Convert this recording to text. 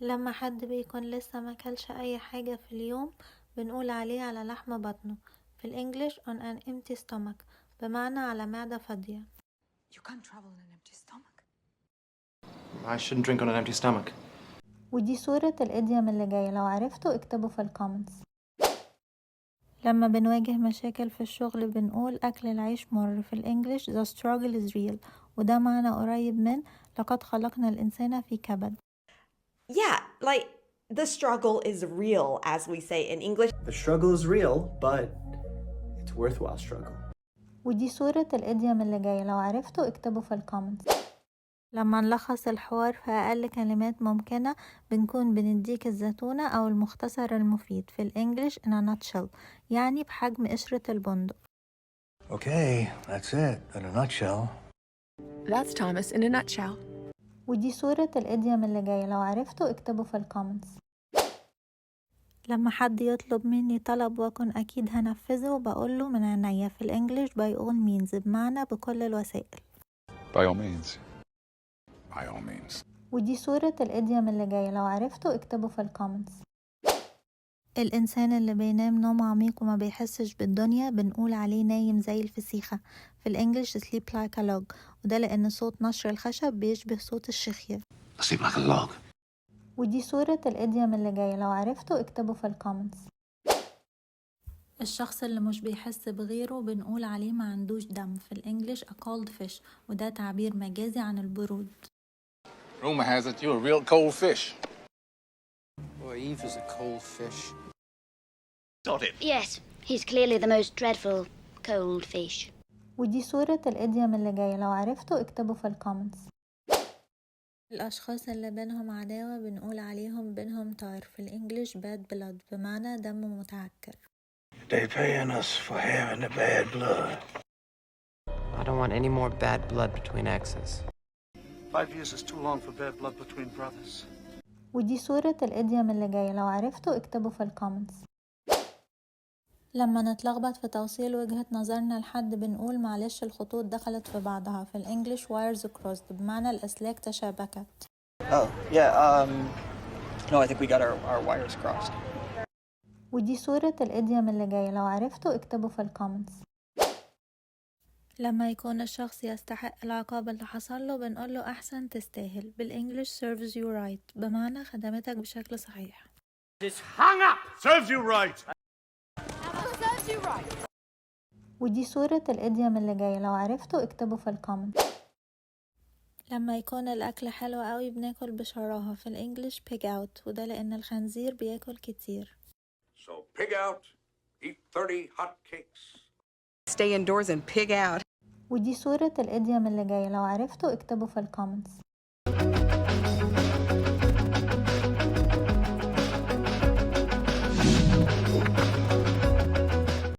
لما حد بيكون لسه ماكلش أي حاجة في اليوم بنقول عليه على لحم بطنه. في الإنجليش on an empty stomach، بمعنى على معدة فاضية. You can't travel on an empty stomach. I shouldn't drink on an empty stomach. ودي صورة الإديوم اللي جاي، لو عرفتوا اكتبوا في الكومنتس. لما بنواجه مشاكل في الشغل بنقول أكل العيش مر. في الإنجليش the struggle is real، وده معنى قريب من لقد خلقنا الإنسان في كبد. Yeah, like the struggle is real, as we say in English. The struggle is real, but it's worthwhile struggle. ودي صورة الإديوم اللي جاي، لو عرفتوا اكتبوا في الكومنتس. لما نلخص الحوار في أقل كلمات ممكنة بنكون بنديك الزتونة أو المختصر المفيد. في الإنجليش in a nutshell، يعني بحجم قشرة البندق. Okay, that's it, in a nutshell. That's Thomas in a nutshell. ودي صورة الإديوم اللي جاي، لو عرفتوا اكتبوا في الكومنتس. لما حد يطلب مني طلب وأكون أكيد هنفذه بقوله من عينيا. في الإنجليش by all means، بمعنى بكل الوسائل. By all means. By all means. ودي صورة الإديوم اللي جاي، لو عرفتوا اكتبوا في الكومنتس. الإنسان اللي بينام نوم عميق وما بيحسش بالدنيا بنقول عليه نايم زي الفسيخة. في الإنجليش sleep like a log، وده لأن صوت نشر الخشب بيشبه صوت الشخير. Sleep like a log. ودي صورة الإديوم اللي جاي، لو عرفتوا اكتبوا في الكومنتس. الشخص اللي مش بيحس بغيره بنقول عليه ما عندوش دم. في الإنجليش a cold fish، وده تعبير مجازي عن البرود. Rumor has it you're a real cold fish. Boy, Eve is a cold fish. Got it. Yes, he's clearly the most dreadful cold fish. ودي صورة الإديوم اللي جاي، لو عرفتوا اكتبوا في الكومنتس. الأشخاص اللي بينهم عداوة بنقول عليهم بينهم طار. في الإنجليش bad blood، بمعنى دم متعكر. They paying us for having the bad blood. I don't want any more bad blood between exes. 5 years is too long for bad blood between brothers. ودي صورة الإديوم اللي جاي، لو عرفتوا اكتبوا في الكومنتس. لما نتلخبط في توصيل وجهة نظرنا لحد بنقول معلش الخطوط دخلت في بعضها. في الإنجليش wires crossed، بمعنى الأسلاك تشابكت. Oh, yeah, no, I think we got our wires crossed. ودي صورة الإديوم اللي جاي، لو عرفتوا اكتبوا في الكومنتس. لما يكون الشخص يستحق العقاب اللي حصل له بنقول له أحسن تستاهل. بالإنجليش serves you right، بمعنى خدمتك بشكل صحيح. Just hang up! Serves you right! Serves you right. ودي صورة الإديوم اللي جاي، لو عرفتوا اكتبوا في الكومنتس. لما يكون الأكل حلو قوي بناكل بشراهة. في الإنجليش pig out، وده لأن الخنزير بياكل كتير. So pig out, eat 30 hot cakes. Stay indoors and pig out. ودي صورة الإديوم اللي جاي، لو عرفتوا اكتبوا في الكومنتس.